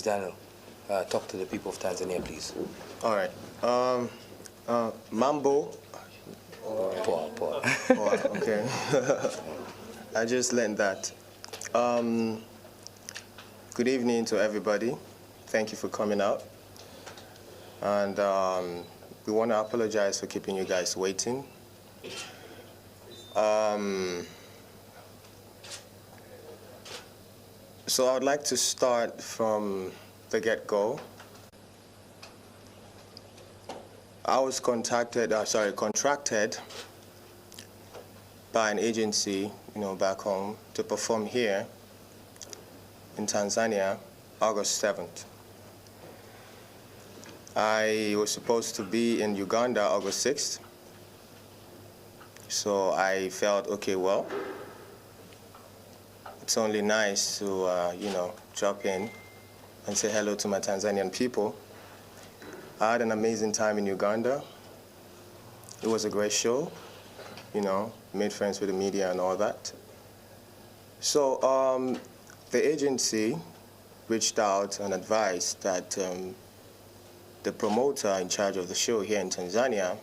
Daniel, talk to the people of Tanzania, please. All right. Mambo. Poor. Okay. I just learned that. Good evening to everybody. Thank you for coming out. And we want to apologize for keeping you guys waiting. So I would like to start from the get-go. I was contracted by an agency, back home to perform here in Tanzania, August 7th. I was supposed to be in Uganda August 6th. So I felt, okay, well, it's only nice to, drop in and say hello to my Tanzanian people. I had an amazing time in Uganda. It was a great show, made friends with the media and all that. So the agency reached out and advised that the promoter in charge of the show here in Tanzania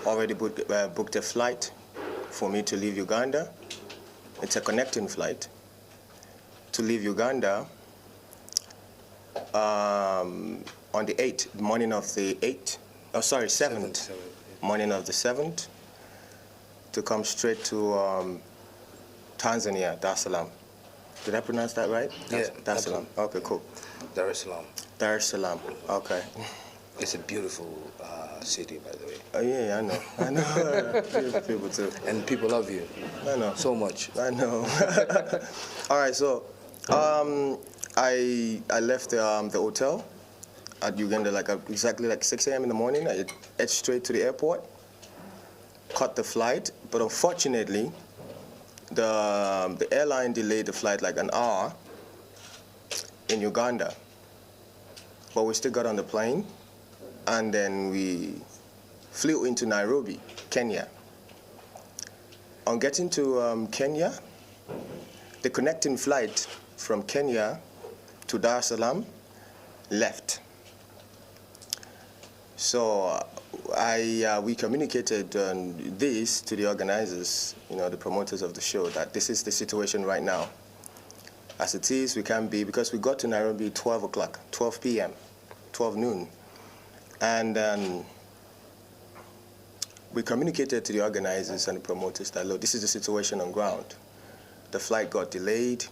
already booked a flight for me to leave Uganda. It's a connecting flight to leave Uganda on the 8th, morning of the 8th, 7th, morning of the 7th, to come straight to Tanzania, Dar es Salaam. Did I pronounce that right? Yeah. Dar es Salaam. Okay, cool. Dar es Salaam. Dar es Salaam. Okay. It's a beautiful city, by the way. Oh yeah, I know. Beautiful people too. And people love you. I know. So much. I know. All right, so I left the hotel at Uganda exactly 6 a.m. in the morning. I headed straight to the airport, caught the flight, but unfortunately, the airline delayed the flight like an hour in Uganda. But we still got on the plane, and then we flew into Nairobi, Kenya. On getting to Kenya, the connecting flight from Kenya to Dar es Salaam left. So we communicated this to the organizers, the promoters of the show, that this is the situation right now. As it is, we can't be, because we got to Nairobi 12 o'clock, 12 p.m., 12 noon. And we communicated to the organizers and the promoters that, look, this is the situation on ground. The flight got delayed,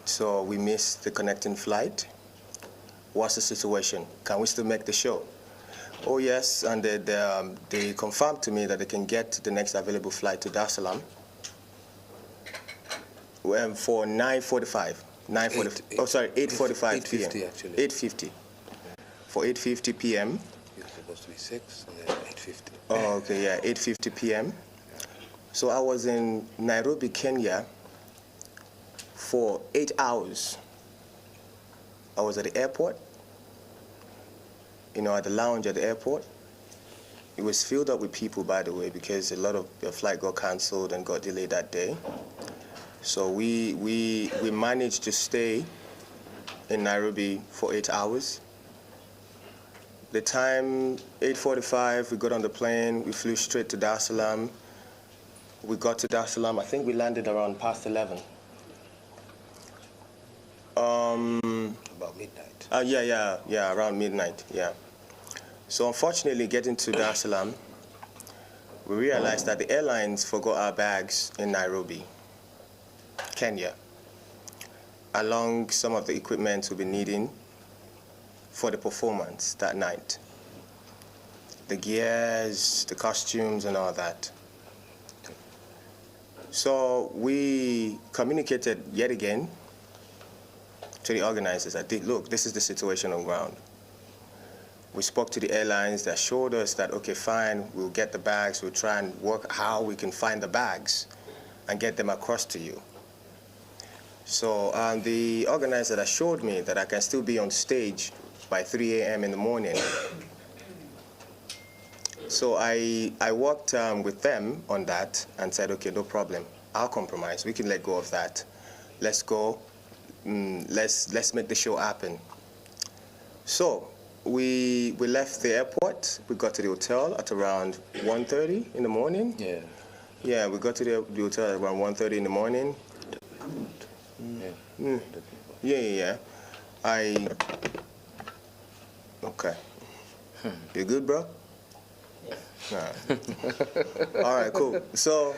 so we missed the connecting flight. What's the situation? Can we still make the show? Oh, yes, and they confirmed to me that they can get the next available flight to Dar es Salaam for 9:45. 8:45 p.m. 8:50 actually. 8:50. For 8:50 p.m. It's supposed to be 6 and then 8:50. Oh, okay, yeah, 8:50 p.m. So I was in Nairobi, Kenya for 8 hours. I was at the airport, at the lounge at the airport. It was filled up with people, by the way, because a lot of the flight got canceled and got delayed that day. So we managed to stay in Nairobi for 8 hours. The time, 8:45, we got on the plane, we flew straight to Dar es Salaam. We got to Dar es Salaam, I think we landed around past 11. About midnight. Yeah, around midnight, yeah. So unfortunately, getting to Dar es Salaam, we realized that the airlines forgot our bags in Nairobi, Kenya, along some of the equipment we'll be needing for the performance that night. The gears, the costumes, and all that. So we communicated yet again to the organizers that, look, this is the situation on ground. We spoke to the airlines that showed us that, okay, fine, we'll get the bags, we'll try and work how we can find the bags and get them across to you. So the organizer assured me that I can still be on stage by 3 a.m. in the morning. So I worked with them on that and said, okay, no problem. I'll compromise. We can let go of that. Let's go. let's make the show happen. So we left the airport. We got to the hotel at around 1:30 in the morning. Yeah. Yeah, we got to the hotel at around 1:30 in the morning. Yeah. Okay. You good, bro? Nah. All right, cool. So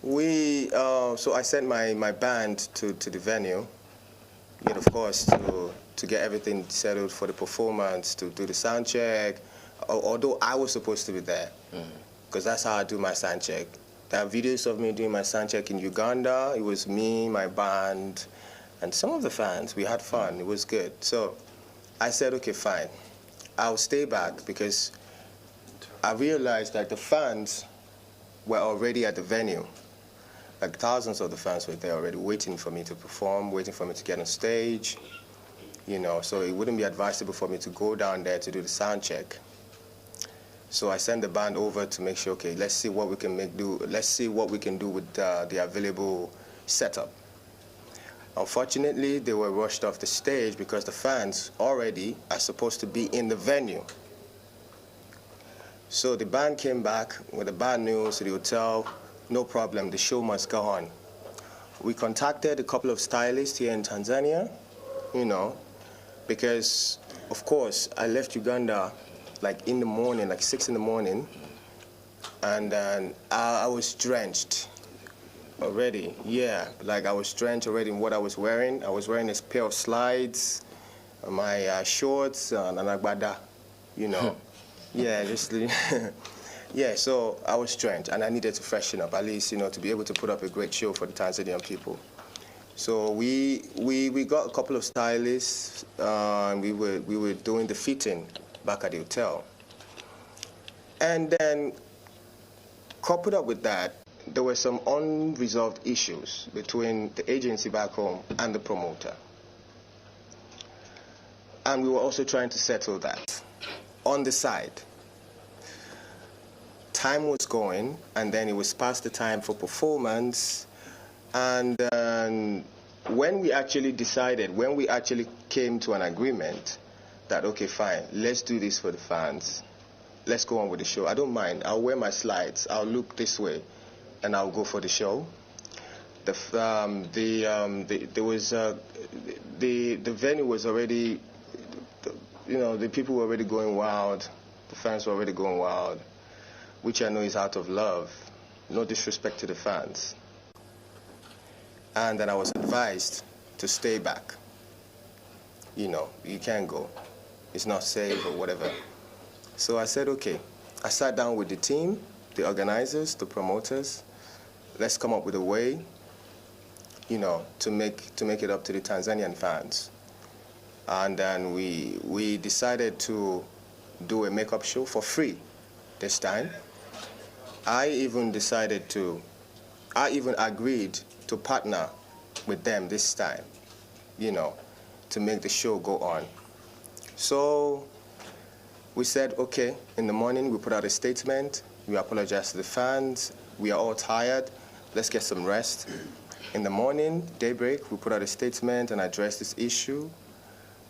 so I sent my band to the venue, of course, to get everything settled for the performance, to do the sound check. Although I was supposed to be there, because that's how I do my sound check. There are videos of me doing my sound check in Uganda. It was me, my band, and some of the fans. We had fun. It was good. So I said, okay, fine. I'll stay back because I realized that the fans were already at the venue. Like thousands of the fans were there already waiting for me to perform, waiting for me to get on stage, so it wouldn't be advisable for me to go down there to do the sound check. So I sent the band over to make sure, okay, let's see what we can let's see what we can do with the available setup. Unfortunately, they were rushed off the stage because the fans already are supposed to be in the venue. So the band came back with the bad news to the hotel. No problem, the show must go on. We contacted a couple of stylists here in Tanzania, because, of course, I left Uganda like in the morning, like 6 in the morning, and then I was drenched already. Yeah, like I was drenched already in what I was wearing. I was wearing a pair of slides, my shorts, and an agbada, Yeah, just... Yeah, so I was drenched, and I needed to freshen up, at least, to be able to put up a great show for the Tanzanian people. So we got a couple of stylists, and we were doing the fitting back at the hotel. And then, coupled up with that, there were some unresolved issues between the agency back home and the promoter. And we were also trying to settle that on the side. Time was going, and then it was past the time for performance. And when we actually came to an agreement that, okay, fine, let's do this for the fans. Let's go on with the show. I don't mind. I'll wear my slides. I'll look this way, and I'll go for the show. The venue was already, the people were already going wild. The fans were already going wild, which I know is out of love. No disrespect to the fans. And then I was advised to stay back. You can't go. It's not safe or whatever. So I said, okay. I sat down with the team, the organizers, the promoters. Let's come up with a way, to make it up to the Tanzanian fans. And then we decided to do a makeup show for free this time. I even agreed to partner with them this time, to make the show go on. So we said, okay, in the morning we put out a statement. We apologized to the fans. We are all tired. Let's get some rest. In the morning, daybreak, we put out a statement and address this issue,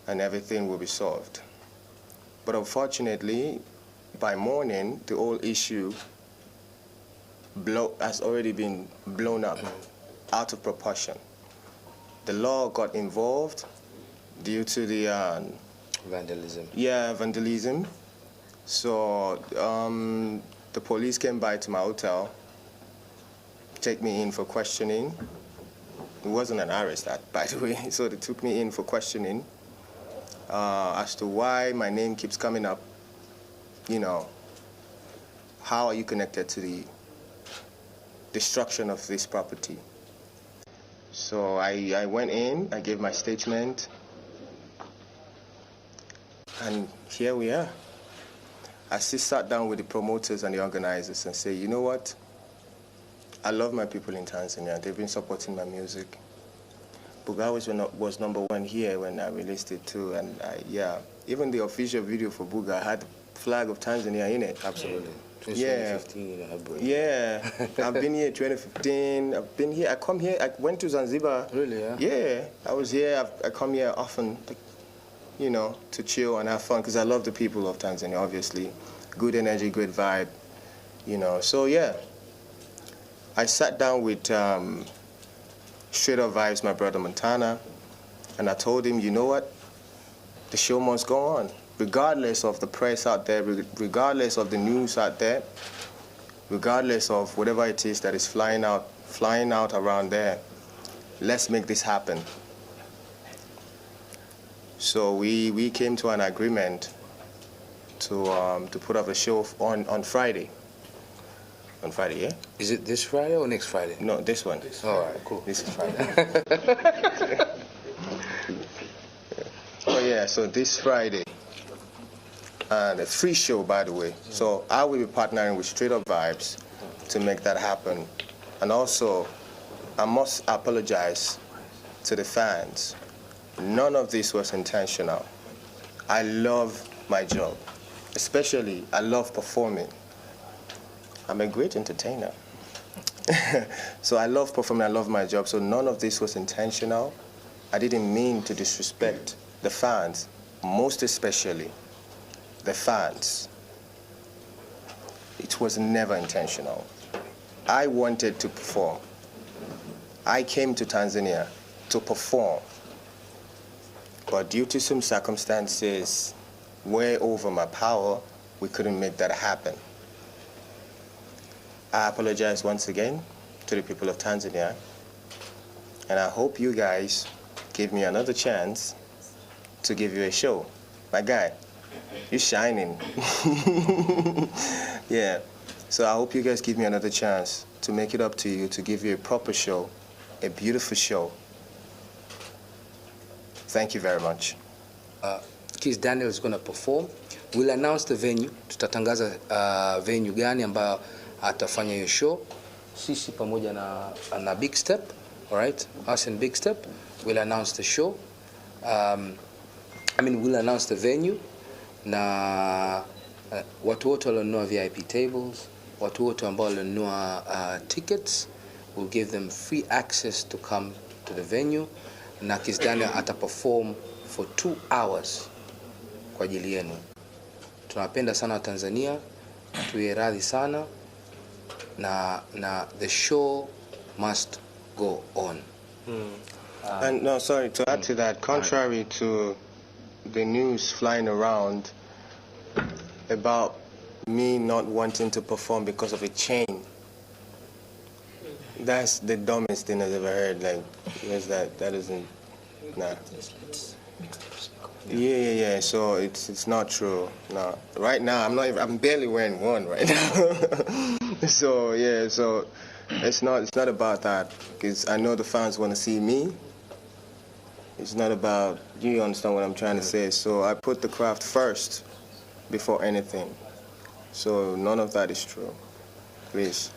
and everything will be solved. But unfortunately, by morning, the whole issue has already been blown up, out of proportion. The law got involved due to the... vandalism. Yeah, vandalism. So the police came by to my hotel, take me in for questioning. It wasn't an arrest, by the way, so they took me in for questioning as to why my name keeps coming up. How are you connected to the destruction of this property? So I went in, I gave my statement, and here we are. I just sat down with the promoters and the organizers and say, you know what? I love my people in Tanzania. They've been supporting my music. Buga was number one here when I released it too, and yeah, even the official video for Buga had flag of Tanzania in it. Absolutely. Yeah. 2015, yeah. I've been here 2015. I've been here. I come here. I went to Zanzibar. Really, yeah? Yeah. I was here. I come here often, you know, to chill and have fun because I love the people of Tanzania, obviously. Good energy, good vibe, you know. So, yeah. I sat down with Straight Up Vibes, my brother Montana, and I told him, you know what? The show must go on. Regardless of the press out there, regardless of the news out there, regardless of whatever it is that is flying out around there, let's make this happen. So we came to an agreement to put up a show on Friday. On Friday, yeah? Is it this Friday or next Friday? No, this one. All right, cool. This is Friday. Oh yeah, so this Friday. And a free show, by the way. So I will be partnering with Straight Up Vibes to make that happen. And also, I must apologize to the fans. None of this was intentional. I love my job. Especially, I love performing. I'm a great entertainer. So I love performing, I love my job. So none of this was intentional. I didn't mean to disrespect the fans, most especially the fans. It was never intentional. I wanted to perform. I came to Tanzania to perform. But due to some circumstances way over my power, we couldn't make that happen. I apologize once again to the people of Tanzania, and I hope you guys give me another chance to give you a show. My guy, you're shining. Yeah, so I hope you guys give me another chance to make it up to you, to give you a proper show, a beautiful show. Thank you very much. Kizz Daniel is going to perform. We'll announce the venue. Tutatangaza venue gani ambayo atafanya hiyo show. Sisi pamoja na Big Step, all right? Us and Big Step. We'll announce the show. We'll announce the venue. Na watu wote walionunua VIP tables, watu wote ambao walionunua tickets, we'll give them free access to come to the venue. Na Kizz Daniel ataperform for 2 hours kwa ajili yenu. Tunawapenda sana Tanzania, tuwe radhi sana, na the show must go on. And no, sorry, to add to that, contrary to the news flying around about me not wanting to perform because of a chain, that's the dumbest thing I've ever heard. Like, that isn't, nah. Yeah. So it's not true. No, right now I'm barely wearing one right now. So yeah, so it's not about that, because I know the fans want to see me. It's not about, you understand what I'm trying to say. So I put the craft first before anything. So none of that is true. Please.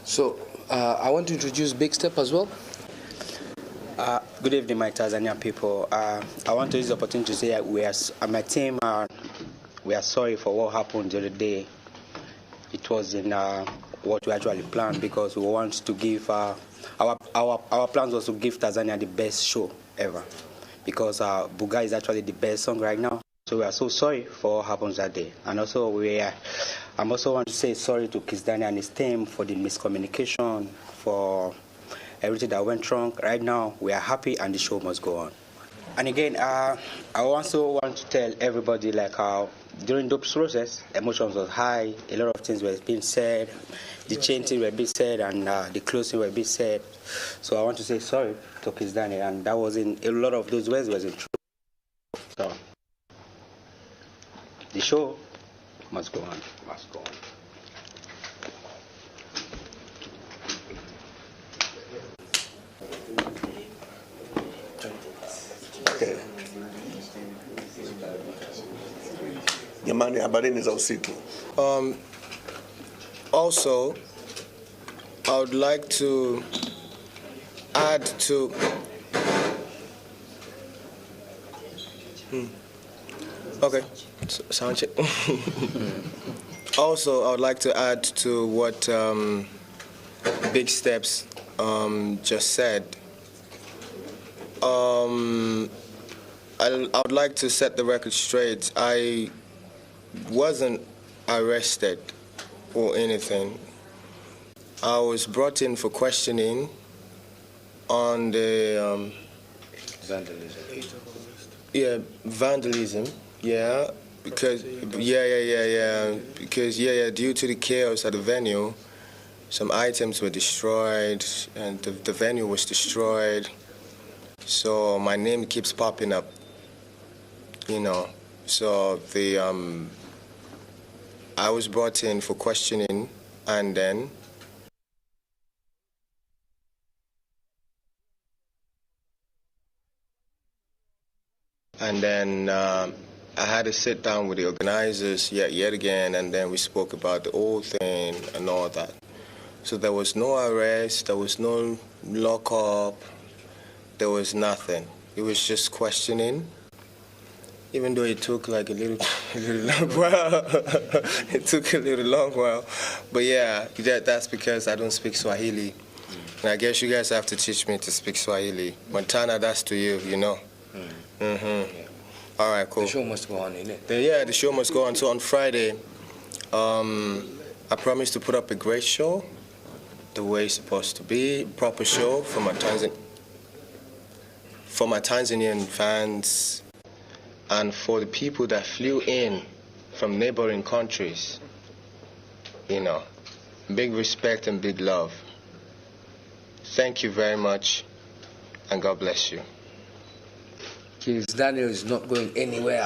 So I want to introduce Big Step as well. Good evening, my Tanzanian people. I want to use the opportunity to say my team, we are sorry for what happened the other day. It wasn't what we actually planned, because we want to give our plans was to give Tanzania the best show ever, because Buga is actually the best song right now. So we are so sorry for what happened that day. And also I'm also want to say sorry to Kizz Daniel and his team for the miscommunication, for everything that went wrong. Right now we are happy and the show must go on. And again, I also want to tell everybody, like, during the process, emotions was high, a lot of things were being said, the chanting were being said, and the closing were being said. So I want to say sorry to Kizz Daniel, and that wasn't, a lot of those words wasn't true. So the show must go on. Must go on. Jamani, habarini za usiku. Also, I would like to add to okay. Sound check. Also, I would like to add to what Big Steps just said. I would like to set the record straight. I wasn't arrested or anything. I was brought in for questioning on the Vandalism. Vandalism. Yeah, because due to the chaos at the venue, some items were destroyed and the venue was destroyed. So my name keeps popping up, you know. So I was brought in for questioning, and then I had to sit down with the organizers yet again, and then we spoke about the whole thing and all that. So there was no arrest, there was no lockup, there was nothing. It was just questioning, even though it took like a little long while. It took a little long while. But yeah, that's because I don't speak Swahili. And I guess you guys have to teach me to speak Swahili. Montana, that's to you, you know. All right, cool. The show must go on, innit? Yeah, the show must go on. So on Friday, I promised to put up a great show, the way it's supposed to be, proper show for my Tanzanian fans and for the people that flew in from neighboring countries. You know, big respect and big love. Thank you very much, and God bless you. Kizz Daniel is not going anywhere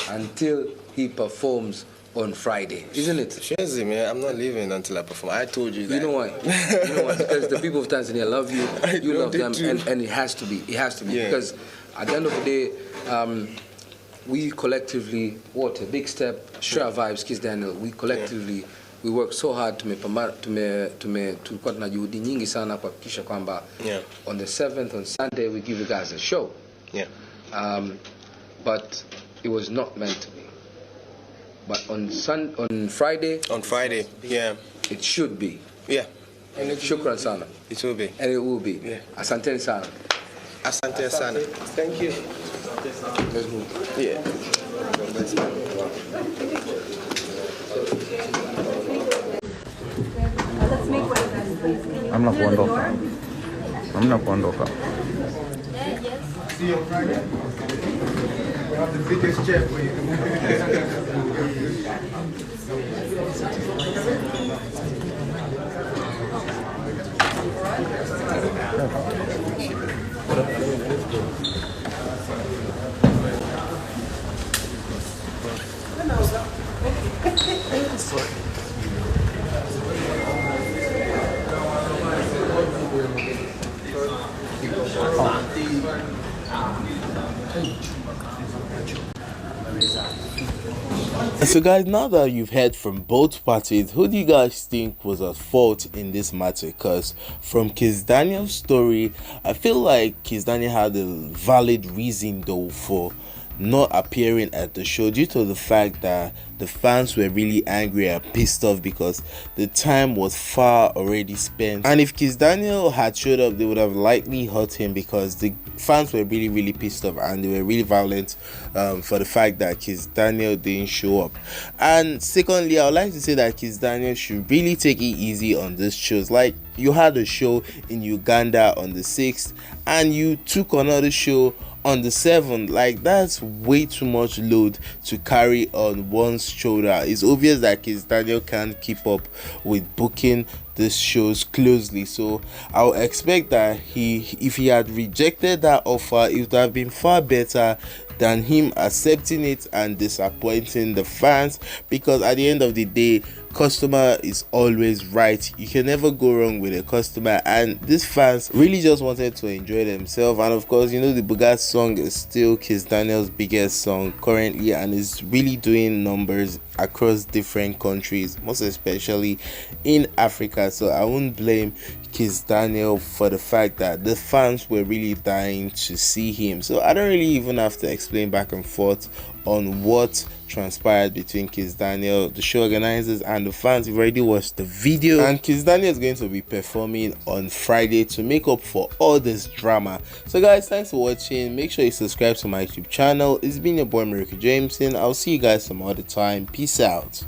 until he performs on Friday, isn't it? Shazzy, man, I'm not leaving until I perform. I told you that. You know why? You know why? Because the people of Tanzania love you, you love them, and it has to be. It has to be. Yeah. Because at the end of the day, we collectively, what a big step, Sure Vibes, Kizz Daniel, we collectively, we work so hard tulikuwa tuna juhudi nyingi sana kuhakikisha kwamba on the 7th, on Sunday, we give you guys a show. Yeah. But it was not meant to be. But on Friday. On Friday, yeah. It should be. Yeah. And shukran sana. It will be. And it will be. Yeah. Asante sana. Asante sana. Thank you. Let's move. Yeah. Hamna kuondoka. See you on Friday. We'll have the biggest check for you. So guys, now that you've heard from both parties, who do you guys think was at fault in this matter? Because from Kizz Daniel's story, I feel like Kizz Daniel had a valid reason though for not appearing at the show, due to the fact that the fans were really angry and pissed off because the time was far already spent. And if Kizz Daniel had showed up, they would have likely hurt him because the fans were really pissed off and they were really violent for the fact that Kizz Daniel didn't show up. And secondly, I would like to say that Kizz Daniel should really take it easy on these shows. Like, you had a show in Uganda on the 6th and you took another show on the 7th. Like, that's way too much load to carry on one's shoulder. It's obvious that Kizz Daniel can't keep up with booking these shows closely, so I'll expect that if he had rejected that offer, it would have been far better than him accepting it and disappointing the fans, because at the end of the day, customer is always right. You can never go wrong with a customer, and these fans really just wanted to enjoy themselves. And of course, you know, the Buga song is still Kizz Daniel's biggest song currently and is really doing numbers across different countries, most especially in Africa. So I won't blame Kizz Daniel for the fact that the fans were really dying to see him. So I don't really even have to explain explain back and forth on what transpired between Kizz Daniel, the show organizers, and the fans. You've already watched the video, and Kizz Daniel is going to be performing on Friday to make up for all this drama. So guys, thanks for watching. Make sure you subscribe to my YouTube channel. It's been your boy Miracle Jameson. I'll see you guys some other time. Peace out.